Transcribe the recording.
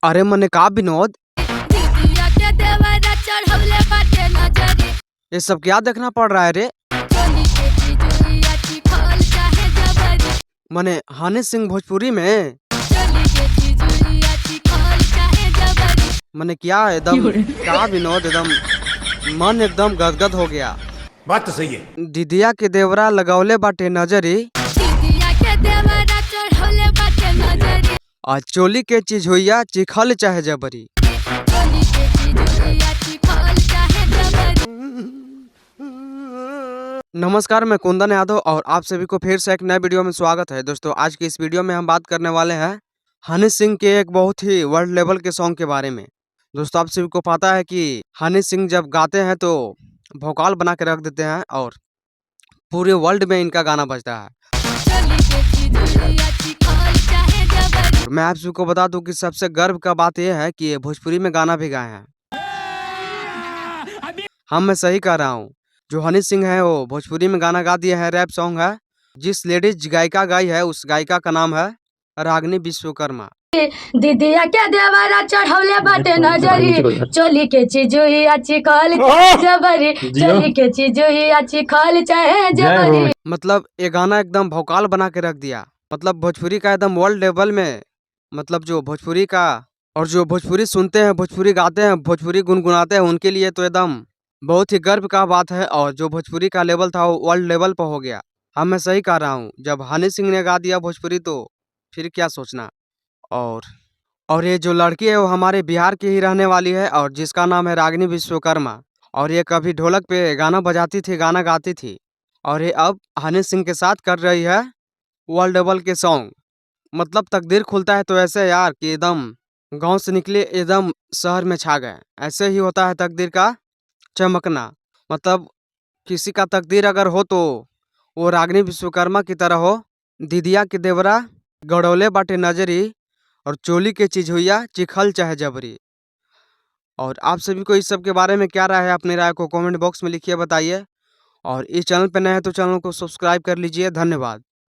अरे मने का विनोद, दीदिया के देवरा चढ़वले बाटे नजरी। ये सब क्या देखना पड़ रहा है रे? चोली के चिजुइया चिखल चाहे जबरी। मने हनी सिंह भोजपुरी में चोली के चिजुइया चिखल चाहे जबरी। मने क्या है एकदम का विनोद, एकदम मन एकदम गदगद हो गया। बात तो सही है। दीदिया के देवरा लगौले बाटे नजरी दीदिया के देवरा चढ़वले बाटे नजरी। और चोली के चीज हुईया चिखल चाहे जबरी। चोली के चिजुइया चिखल चाहे जबरी। नमस्कार, मैं कुंदन यादव और आप सभी को फिर से एक नए वीडियो में स्वागत है। दोस्तों, आज की इस वीडियो में हम बात करने वाले हैं हनी सिंह के एक बहुत ही वर्ल्ड लेवल के सॉन्ग के बारे में। दोस्तों, आप सभी को पता है कि हनी सिंह जब गाते हैं तो भोकाल बना के रख देते हैं और पूरे वर्ल्ड में इनका गाना बजता है। चोली के चिजुइया चिखल चाहे जबरी। और मैं आप सभी को बता दूं कि सबसे गर्व का बात यह है कि ये भोजपुरी में गाना भी गाए हैं। मैं सही कह रहा हूँ, जो हनी सिंह है वो भोजपुरी में गाना गा दिए हैं, रैप सॉन्ग है। जिस लेडीज गायिका गाई है उस गायिका का नाम है रागिनी विश्वकर्मा। दीदिया के देवरा चढ़वले बाटे नजरी। चोली के चिजुइया चिखल जबरी। चोली के चिजुइया चिखल चाहे जबरी। मतलब ये गाना एकदम भौकाल बना के रख दिया। मतलब भोजपुरी का एकदम वर्ल्ड लेवल में, मतलब जो भोजपुरी का और जो भोजपुरी सुनते हैं, भोजपुरी गाते हैं, भोजपुरी गुनगुनाते हैं, उनके लिए तो एकदम बहुत ही गर्व का बात है। और जो भोजपुरी का लेवल था वो वर्ल्ड लेवल पर हो गया। मैं सही कह रहा हूँ, जब हनी सिंह ने गा दिया भोजपुरी तो फिर क्या सोचना। और ये जो लड़की है वो हमारे बिहार की ही रहने वाली है और जिसका नाम है रागिनी विश्वकर्मा। और ये कभी ढोलक पे गाना बजाती थी, गाना गाती थी, और ये अब हनी सिंह के साथ कर रही है वर्ल्ड लेवल के सॉन्ग। मतलब तकदीर खुलता है तो ऐसे यार कि एकदम गांव से निकले एकदम शहर में छा गए। ऐसे ही होता है तकदीर का चमकना। मतलब किसी का तकदीर अगर हो तो वो रागिनी विश्वकर्मा की तरह हो। दीदिया के देवरा गड़ौले बाटे नजरी और चोली के चीज हुईया चिखल चाहे जबरी। और आप सभी को इस सब के बारे में क्या राय है, अपनी राय को कमेंट बॉक्स में लिखिए, बताइए। और इस चैनल पर नए हैं तो चैनल को सब्सक्राइब कर लीजिए। धन्यवाद।